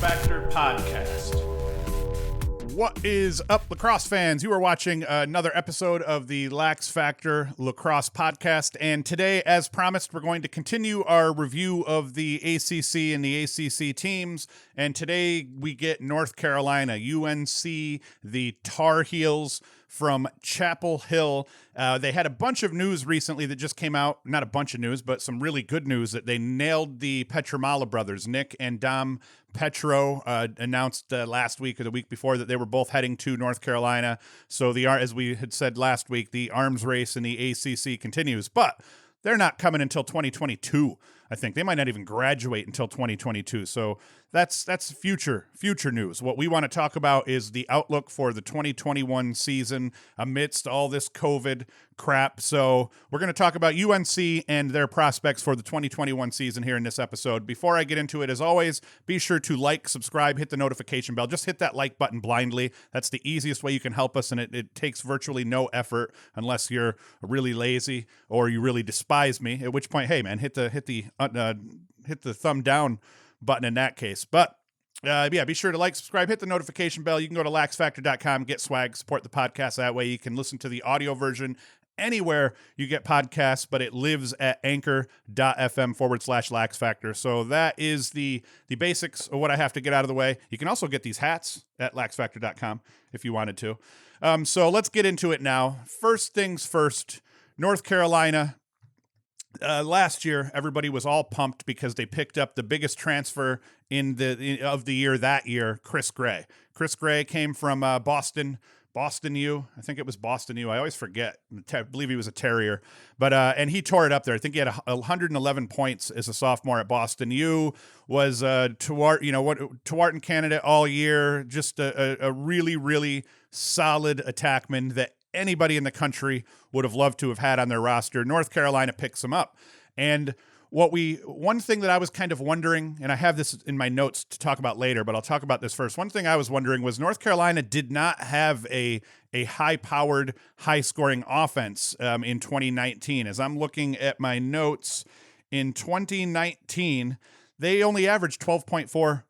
LaxFactor podcast. What is up, lacrosse fans? You are watching another episode of the LaxFactor Lacrosse podcast, and today, as promised, we're going to continue our review of the ACC and the ACC teams, and today we get North Carolina, UNC, the Tar Heels from Chapel Hill. They had a bunch of news recently that just came out, not a bunch of news, but some really good news that they nailed the Petramala brothers. Nick and Dom Petro announced last week or the week before that they were both heading to North Carolina. So as we had said last week, the arms race in the ACC continues, but they're not coming until 2022. I think they might not even graduate until 2022. So that's future news. What we want to talk about is the outlook for the 2021 season amidst all this COVID crap. So we're going to talk about UNC and their prospects for the 2021 season here in this episode. Before I get into it, as always, be sure to like, subscribe, hit the notification bell. Just hit that like button blindly. That's the easiest way you can help us, and it takes virtually no effort unless you're really lazy or you really despise me, at which point, hey man, hit the thumb down button in that case. But yeah, be sure to like, subscribe, hit the notification bell. You can go to LaxFactor.com, get swag, support the podcast that way. You can listen to the audio version anywhere you get podcasts, but it lives at anchor.fm/LaxFactor. So that is the basics of what I have to get out of the way. You can also get these hats at LaxFactor.com if you wanted to. So let's get into it now. First things first, North Carolina. Last year, everybody was all pumped because they picked up the biggest transfer of the year that year, Chris Gray. Chris Gray came from Boston U. I think it was Boston U. I always forget. I believe he was a Terrier, but and he tore it up there. I think he had 111 points as a sophomore at Boston U. Was Tewaaraton candidate all year. Just a really, really solid attackman that anybody in the country would have loved to have had on their roster. North Carolina picks him up. And one thing that I was kind of wondering, and I have this in my notes to talk about later, but I'll talk about this first. One thing I was wondering was North Carolina did not have a high-powered, high-scoring offense in 2019. As I'm looking at my notes, in 2019, they only averaged 12.4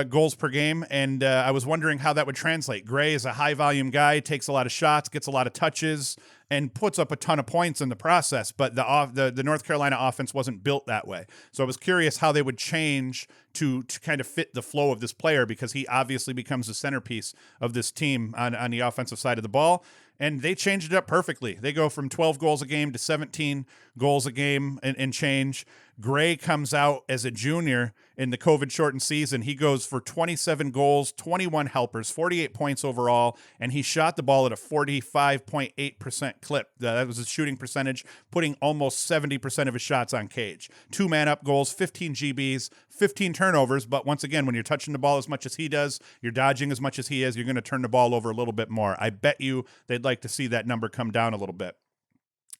goals per game, and I was wondering how that would translate. Gray is a high-volume guy, takes a lot of shots, gets a lot of touches, and puts up a ton of points in the process, but the North Carolina offense wasn't built that way. So I was curious how they would change to kind of fit the flow of this player, because he obviously becomes the centerpiece of this team on the offensive side of the ball. And they changed it up perfectly. They go from 12 goals a game to 17 goals a game and change. Gray comes out as a junior in the COVID-shortened season. He goes for 27 goals, 21 helpers, 48 points overall, and he shot the ball at a 45.8% clip. That was his shooting percentage, putting almost 70% of his shots on cage. 2-man-up goals, 15 GBs, 15 turnovers, but once again, when you're touching the ball as much as he does, you're dodging as much as he is, you're going to turn the ball over a little bit more. I bet you they'd like to see that number come down a little bit.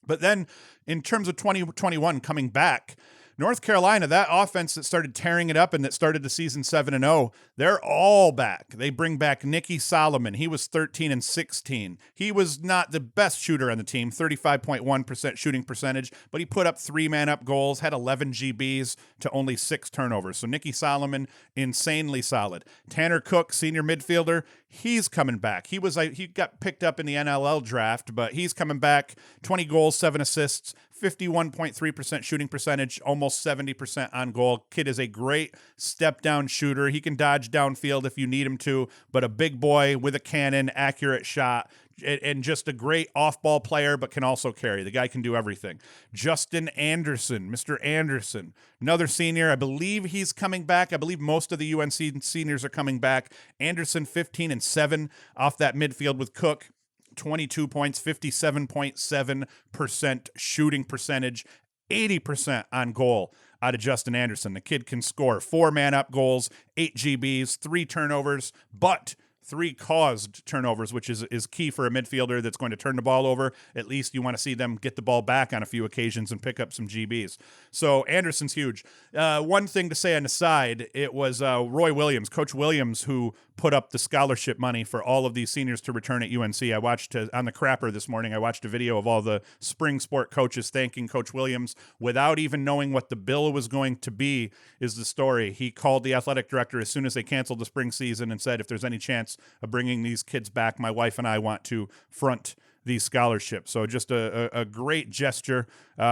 But then, in terms of 2021 coming back, North Carolina, that offense that started tearing it up and that started the season 7-0, they're all back. They bring back Nicky Solomon. He was 13-16. He was not the best shooter on the team, 35.1% shooting percentage, but he put up 3-man-up goals, had 11 GBs to only 6 turnovers. So Nicky Solomon, insanely solid. Tanner Cook, senior midfielder, he's coming back. He got picked up in the NLL draft, but he's coming back. 20 goals, 7 assists, 51.3% shooting percentage, almost 70% on goal. Kid is a great step-down shooter. He can dodge downfield if you need him to, but a big boy with a cannon, accurate shot, and just a great off-ball player, but can also carry. The guy can do everything. Justin Anderson, Mr. Anderson, another senior. I believe he's coming back. I believe most of the UNC seniors are coming back. Anderson, 15-7 off that midfield with Cook. 22 points, 57.7% shooting percentage, 80% on goal out of Justin Anderson. The kid can score 4-man-up goals, 8 GBs, 3 turnovers, but 3 caused turnovers, which is key for a midfielder that's going to turn the ball over. At least you want to see them get the ball back on a few occasions and pick up some GBs. So Anderson's huge. One thing to say on the side, it was Roy Williams, Coach Williams, who put up the scholarship money for all of these seniors to return at UNC. I watched on the Crapper this morning, I watched a video of all the spring sport coaches thanking Coach Williams without even knowing what the bill was going to be, is the story. He called the athletic director as soon as they canceled the spring season and said, if there's any chance of bringing these kids back, my wife and I want to front these scholarships. So just a great gesture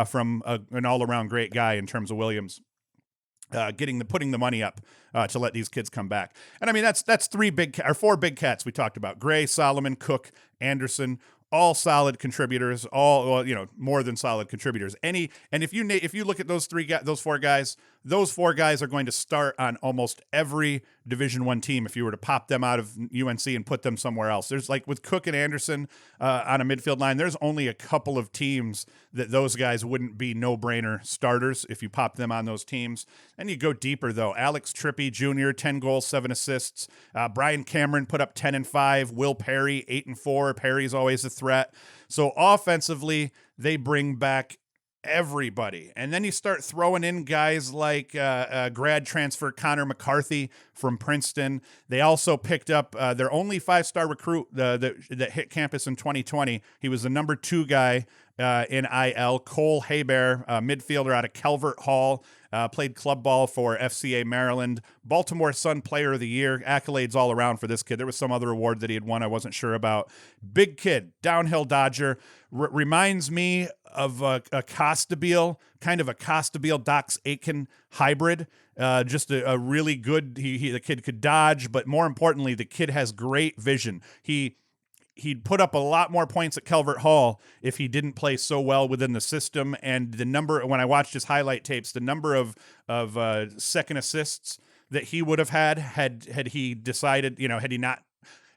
from an all-around great guy in terms of Williams. Putting the money up to let these kids come back. And I mean, that's 4 big cats we talked about: Gray, Solomon, Cook, Anderson, all solid contributors, all, more than solid contributors. And if you look at those 4 guys, those 4 guys are going to start on almost every Division I team if you were to pop them out of UNC and put them somewhere else. There's, like with Cook and Anderson on a midfield line, there's only a couple of teams that those guys wouldn't be no-brainer starters if you pop them on those teams. And you go deeper, though. Alex Trippi Jr., 10 goals, 7 assists. Brian Cameron put up 10 and 5. Will Perry, 8 and 4. Perry's always a threat. So offensively, they bring back everybody. And then you start throwing in guys like grad transfer Connor McCarthy from Princeton. They also picked up their only 5-star recruit that hit campus in 2020. He was the number 2 guy in IL, Cole Hebert, midfielder out of Calvert Hall. Played club ball for FCA Maryland. Baltimore Sun Player of the Year. Accolades all around for this kid. There was some other award that he had won I wasn't sure about. Big kid, downhill dodger. Reminds me of a Costabile, kind of a Costabile-Dox Aitken hybrid. Just a really good, the kid could dodge, but more importantly, the kid has great vision. He'd put up a lot more points at Calvert Hall if he didn't play so well within the system. And the number, when I watched his highlight tapes, the number of second assists that he would have had he decided,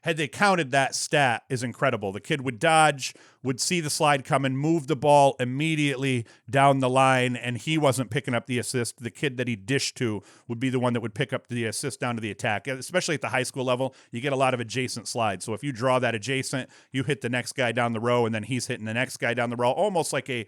had they counted that stat, is incredible. The kid would dodge, would see the slide coming, move the ball immediately down the line, and he wasn't picking up the assist. The kid that he dished to would be the one that would pick up the assist down to the attack. Especially at the high school level, you get a lot of adjacent slides. So if you draw that adjacent, you hit the next guy down the row, and then he's hitting the next guy down the row, almost like it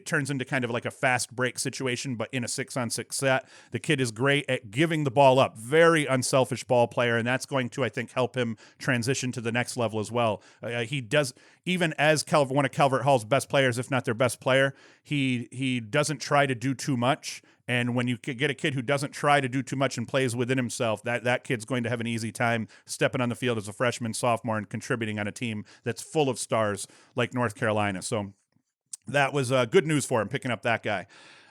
turns into kind of like a fast break situation, but in a 6-on-6 set. The kid is great at giving the ball up. Very unselfish ball player, and that's going to, I think, help him transition to the next level as well. He does, even as one of Calvert Hall's best players, if not their best player, he doesn't try to do too much. And when you get a kid who doesn't try to do too much and plays within himself, that kid's going to have an easy time stepping on the field as a freshman, sophomore, and contributing on a team that's full of stars like North Carolina. So that was good news for him, picking up that guy.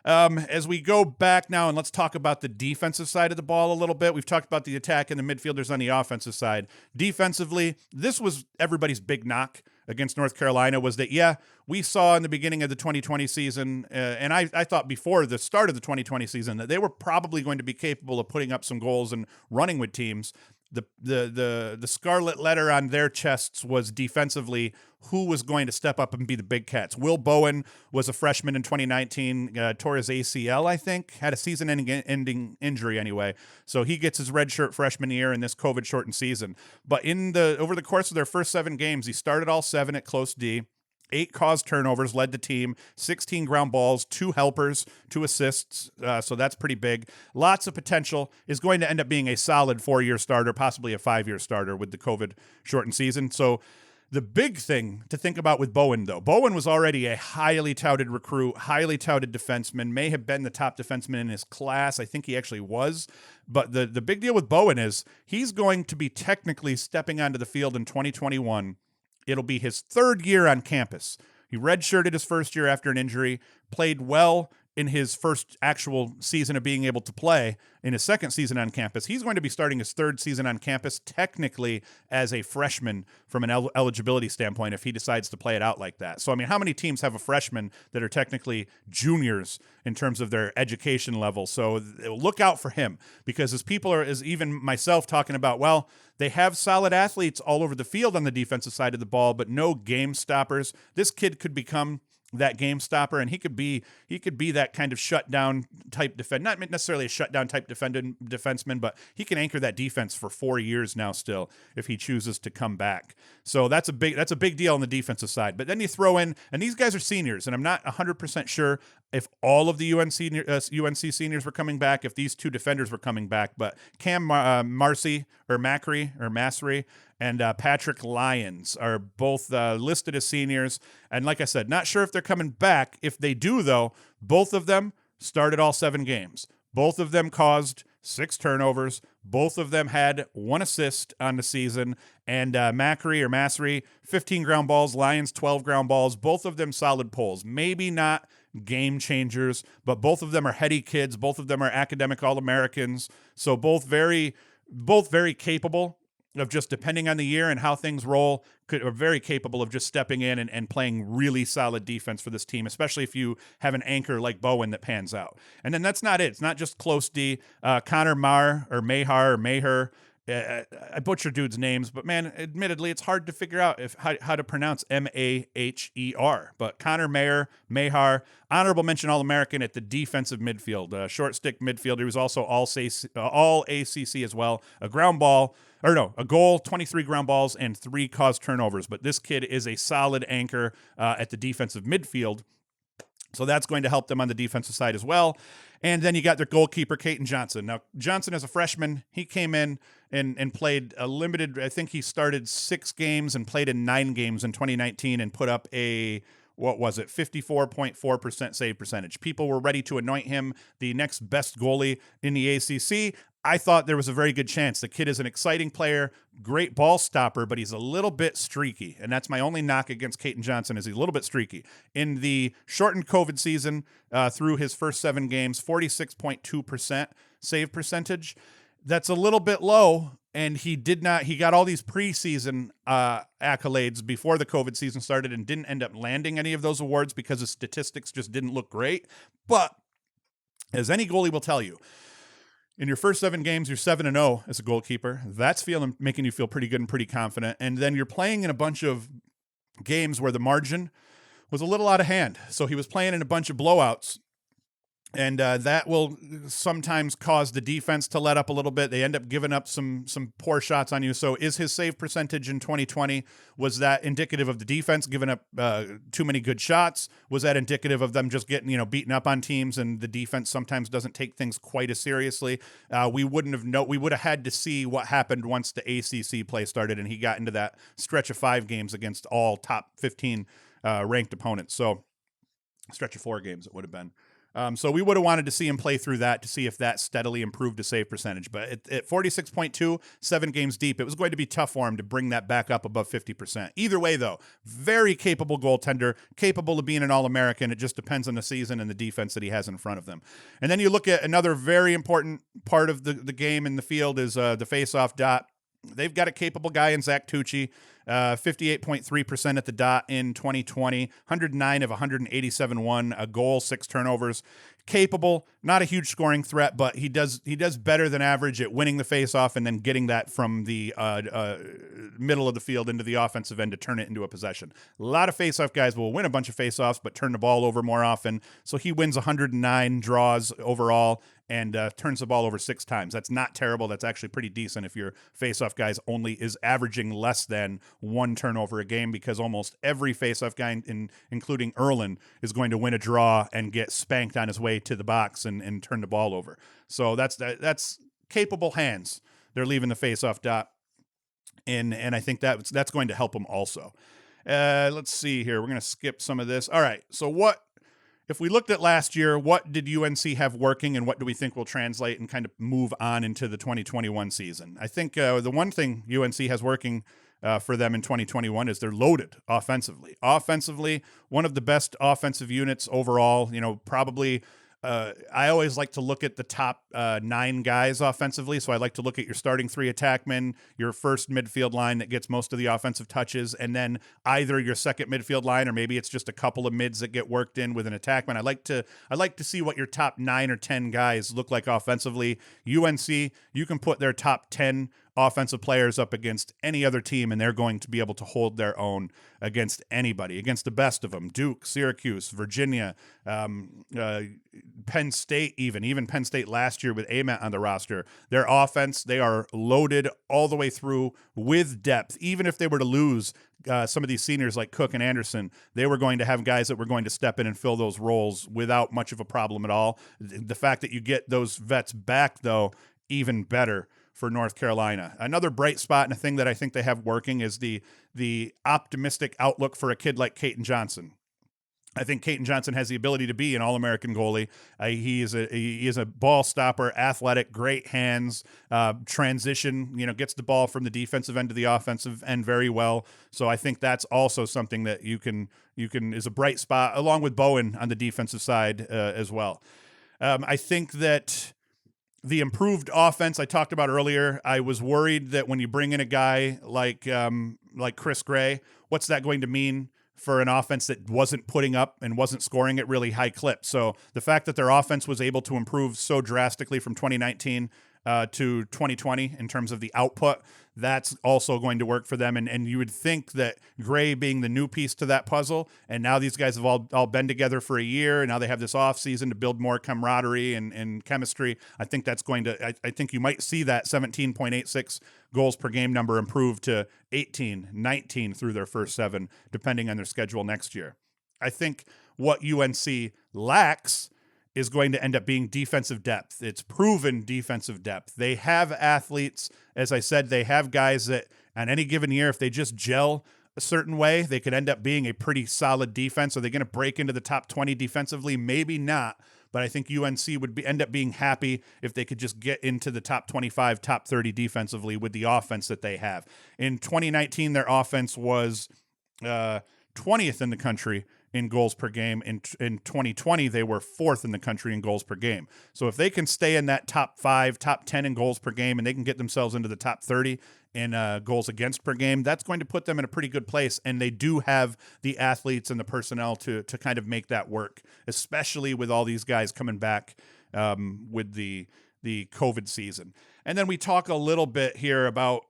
As we go back now, and let's talk about the defensive side of the ball a little bit. We've talked about the attack and the midfielders on the offensive side. Defensively, this was everybody's big knock against North Carolina, was that, we saw in the beginning of the 2020 season, and I thought before the start of the 2020 season, that they were probably going to be capable of putting up some goals and running with teams. The scarlet letter on their chests was defensively who was going to step up and be the big cats. Will Bowen was a freshman in 2019, tore his ACL, I think, had a season-ending injury anyway. So he gets his redshirt freshman year in this COVID-shortened season. But over the course of their first 7 games, he started all 7 at close D. 8 caused turnovers, led the team, 16 ground balls, 2 helpers, 2 assists. So that's pretty big. Lots of potential. Is going to end up being a solid 4-year starter, possibly a 5-year starter with the COVID-shortened season. So the big thing to think about with Bowen, though, Bowen was already a highly touted recruit, highly touted defenseman, may have been the top defenseman in his class. I think he actually was. But the big deal with Bowen is he's going to be technically stepping onto the field in 2021. It'll be his 3rd year on campus. He redshirted his first year after an injury, played well in his first actual season of being able to play. In his 2nd season on campus, he's going to be starting his 3rd season on campus technically as a freshman from an eligibility standpoint if he decides to play it out like that. So, I mean, how many teams have a freshman that are technically juniors in terms of their education level? So look out for him, because as even myself talking about, well, they have solid athletes all over the field on the defensive side of the ball, but no game stoppers. This kid could become that game stopper, and he could be that kind of shutdown type not necessarily a shutdown type defenseman, but he can anchor that defense for 4 years now still if he chooses to come back. So that's a big deal on the defensive side. But then you throw in, and these guys are seniors, and I'm not 100% sure if all of the UNC seniors were coming back, if these two defenders were coming back, but Cam Masry and Patrick Lyons are both listed as seniors. And like I said, not sure if they're coming back. If they do, though, both of them started all 7 games. Both of them caused 6 turnovers. Both of them had 1 assist on the season. And Masry, 15 ground balls. Lyons, 12 ground balls. Both of them solid pulls. Maybe not game changers, but both of them are heady kids. Both of them are academic All-Americans. So both very capable of, just depending on the year and how things roll, are very capable of just stepping in and playing really solid defense for this team, especially if you have an anchor like Bowen that pans out. And then that's not it. It's not just close D. Connor Maher, I butcher dudes' names, but man, admittedly, it's hard to figure out how to pronounce Maher. But Connor Maher, honorable mention All-American at the defensive midfield, short stick midfielder. He was also all ACC as well. A goal, 23 ground balls, and 3 caused turnovers. But this kid is a solid anchor at the defensive midfield. So that's going to help them on the defensive side as well. And then you got their goalkeeper, Caton Johnson. Now, Johnson, as a freshman, he came in and played a limited, I think he started 6 games and played in 9 games in 2019 and put up a, 54.4% save percentage. People were ready to anoint him the next best goalie in the ACC. I thought there was a very good chance. The kid is an exciting player, great ball stopper, but he's a little bit streaky. And that's my only knock against Caton Johnson, is he's a little bit streaky. In the shortened COVID season, through his first 7 games, 46.2% save percentage. That's a little bit low. And he got all these preseason accolades before the COVID season started and didn't end up landing any of those awards because his statistics just didn't look great. But as any goalie will tell you, in your first 7 games, you're 7-0 as a goalkeeper. That's making you feel pretty good and pretty confident. And then you're playing in a bunch of games where the margin was a little out of hand. So he was playing in a bunch of blowouts. And that will sometimes cause the defense to let up a little bit. They end up giving up some poor shots on you. So is his save percentage in 2020, was that indicative of the defense giving up too many good shots? Was that indicative of them just getting beaten up on teams, and the defense sometimes doesn't take things quite as seriously? We would have had to see what happened once the ACC play started and he got into that stretch of 5 games against all top 15 ranked opponents. So stretch of 4 games it would have been. So we would have wanted to see him play through that to see if that steadily improved his save percentage. But at 46.2, 7 games deep, it was going to be tough for him to bring that back up above 50%. Either way, though, very capable goaltender, capable of being an All-American. It just depends on the season and the defense that he has in front of them. And then you look at another very important part of the game in the field is the face-off dot. They've got a capable guy in Zach Tucci, 58.3% at the dot in 2020, 109 of 187 won, a goal, 6 turnovers. Capable, not a huge scoring threat, but he does better than average at winning the faceoff and then getting that from the middle of the field into the offensive end to turn it into a possession. A lot of faceoff guys will win a bunch of faceoffs, but turn the ball over more often. So he wins 109 draws overall and turns the ball over 6 times. That's not terrible. That's actually pretty decent if your faceoff guys only is averaging less than 1 turnover a game, because almost every faceoff guy, including Erlin, is going to win a draw and get spanked on his way to the box and turn the ball over. So that's capable hands. They're leaving the faceoff dot, and I think that's going to help them also. Let's see here. We're going to skip some of this. All right. So if we looked at last year, what did UNC have working and what do we think will translate and kind of move on into the 2021 season? I think the one thing UNC has working for them in 2021 is they're loaded offensively. Offensively, one of the best offensive units overall. Probably I always like to look at the top 9 guys offensively. So I like to look at your starting 3 attackmen, your first midfield line that gets most of the offensive touches, and then either your second midfield line, or maybe it's just a couple of mids that get worked in with an attackman. I like to see what your top 9 or 10 guys look like offensively. UNC, you can put their top 10 offensive players up against any other team, and they're going to be able to hold their own against anybody, against the best of them. Duke, Syracuse, Virginia, Penn State, even Penn State last year with Amet on the roster. Their offense, they are loaded all the way through with depth. Even if they were to lose some of these seniors like Cook and Anderson, they were going to have guys that were going to step in and fill those roles without much of a problem at all. The fact that you get those vets back, though, even better for North Carolina. Another bright spot and a thing that I think they have working is the optimistic outlook for a kid like Caton Johnson. I think Caton Johnson has the ability to be an All-American goalie. He is a ball stopper, athletic, great hands, transition, gets the ball from the defensive end to the offensive end very well. So I think that's also something that you can is a bright spot, along with Bowen on the defensive side as well. I think that the improved offense I talked about earlier, I was worried that when you bring in a guy like Chris Gray, what's that going to mean for an offense that wasn't putting up and wasn't scoring at really high clips? So the fact that their offense was able to improve so drastically from 2019 to 2020 in terms of the output, that's also going to work for them. And you would think that Gray being the new piece to that puzzle, and now these guys have all been together for a year, and now they have this off season to build more camaraderie and chemistry. I think that's going to, I think you might see that 17.86 goals per game number improve to 18, 19 through their first 7, depending on their schedule next year. I think what UNC lacks is going to end up being defensive depth. It's proven defensive depth. They have athletes. As I said, they have guys that on any given year, if they just gel a certain way, they could end up being a pretty solid defense. Are they going to break into the top 20 defensively? Maybe not. But I think UNC would end up being happy if they could just get into the top 25, top 30 defensively with the offense that they have. In 2019, their offense was 20th in the country in goals per game. In 2020, they were 4th in the country in goals per game. So if they can stay in that top 5, top 10 in goals per game, and they can get themselves into the top 30 in goals against per game, that's going to put them in a pretty good place. And they do have the athletes and the personnel to kind of make that work, especially with all these guys coming back with the COVID season. And then we talk a little bit here about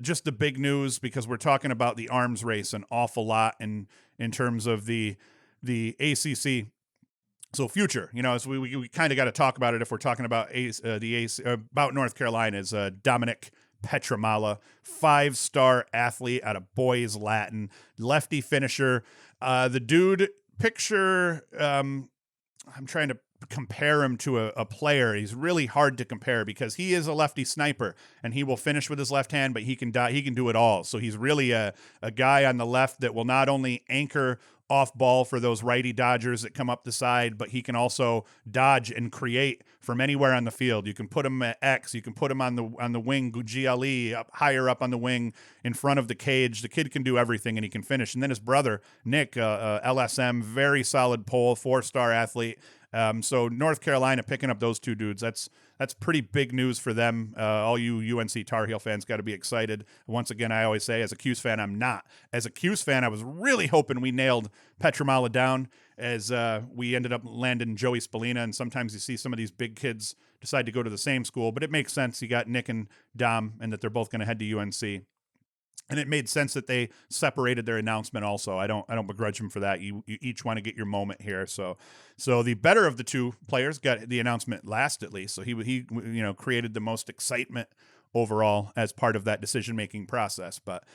just the big news, because we're talking about the arms race an awful lot in terms of the ACC. So future, as we kind of got to talk about it if we're talking about about North Carolina, is Dominic Petramala, 5-star athlete out of Boys Latin, lefty finisher. The dude, picture, I'm trying to compare him to a player. He's really hard to compare because he is a lefty sniper and he will finish with his left hand, but he can do it all. So he's really a guy on the left that will not only anchor off ball for those righty dodgers that come up the side, but he can also dodge and create from anywhere on the field. You can put him at X, you can put him on the wing, GLE, up higher up on the wing in front of the cage. The kid can do everything and he can finish. And then his brother, Nick, LSM, very solid pole, 4-star athlete. So North Carolina picking up those two dudes, that's pretty big news for them. All you UNC Tar Heel fans got to be excited. Once again, I always say, as a Cuse fan, I'm not. As a Cuse fan, I was really hoping we nailed Petramala down, as we ended up landing Joey Spallina, and sometimes you see some of these big kids decide to go to the same school, but it makes sense. You got Nick and Dom, and that they're both going to head to UNC. And it made sense that they separated their announcement also. I don't begrudge them for that. You each want to get your moment here. So the better of the two players got the announcement last, at least. So he created the most excitement overall as part of that decision-making process. But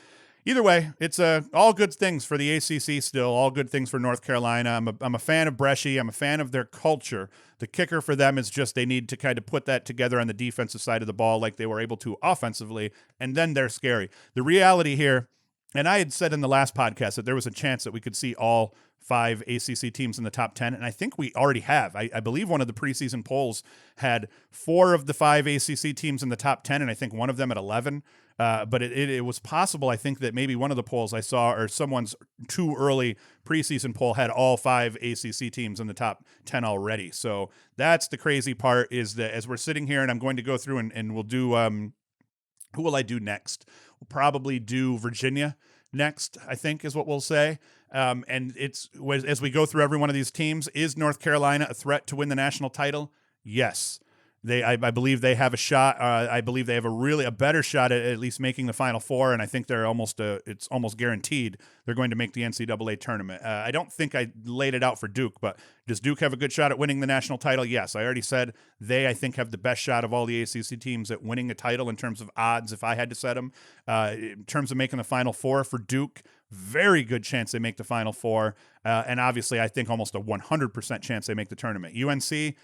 either way, it's all good things for the ACC still, all good things for North Carolina. I'm a fan of Bresci. I'm a fan of their culture. The kicker for them is just they need to kind of put that together on the defensive side of the ball like they were able to offensively, and then they're scary. The reality here, and I had said in the last podcast that there was a chance that we could see all 5 ACC teams in the top 10, and I think we already have. I believe one of the preseason polls had 4 of the 5 ACC teams in the top 10, and I think one of them at 11. But it was possible, I think, that maybe one of the polls I saw, or someone's too early preseason poll, had all 5 ACC teams in the top 10 already. So that's the crazy part, is that as we're sitting here, and I'm going to go through and we'll do, who will I do next? We'll probably do Virginia next, I think is what we'll say. And it's, as we go through every one of these teams, is North Carolina a threat to win the national title? Yes. I believe they have a shot. I believe they have a better shot at least making the Final Four, and I think they're it's almost guaranteed they're going to make the NCAA tournament. I don't think I laid it out for Duke, but does Duke have a good shot at winning the national title? Yes, I already said I think, have the best shot of all the ACC teams at winning a title in terms of odds, if I had to set them. In terms of making the Final Four for Duke, very good chance they make the Final Four, and obviously I think almost a 100% chance they make the tournament. UNC,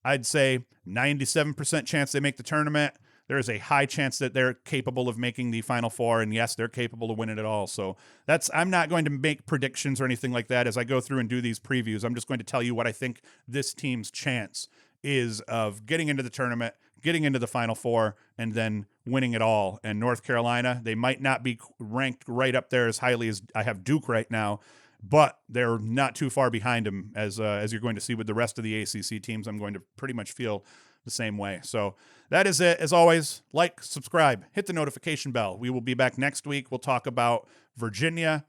I'd say 97% chance they make the tournament. There is a high chance that they're capable of making the Final Four, and yes, they're capable of winning it all. So I'm not going to make predictions or anything like that as I go through and do these previews. I'm just going to tell you what I think this team's chance is of getting into the tournament, getting into the Final Four, and then winning it all. And North Carolina, they might not be ranked right up there as highly as I have Duke right now, but they're not too far behind them, as you're going to see with the rest of the ACC teams. I'm going to pretty much feel the same way. So that is it. As always, like, subscribe, hit the notification bell. We will be back next week. We'll talk about Virginia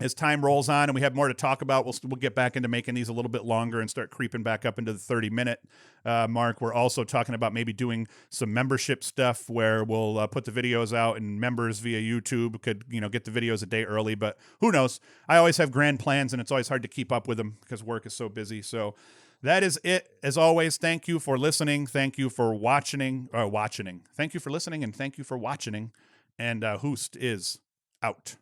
as time rolls on and we have more to talk about. We'll get back into making these a little bit longer and start creeping back up into the 30-minute mark. We're also talking about maybe doing some membership stuff where we'll put the videos out, and members via YouTube could get the videos a day early. But who knows? I always have grand plans, and it's always hard to keep up with them because work is so busy. So that is it. As always, thank you for listening. Thank you for watching. Thank you for listening, and thank you for watching. And Hoost is out.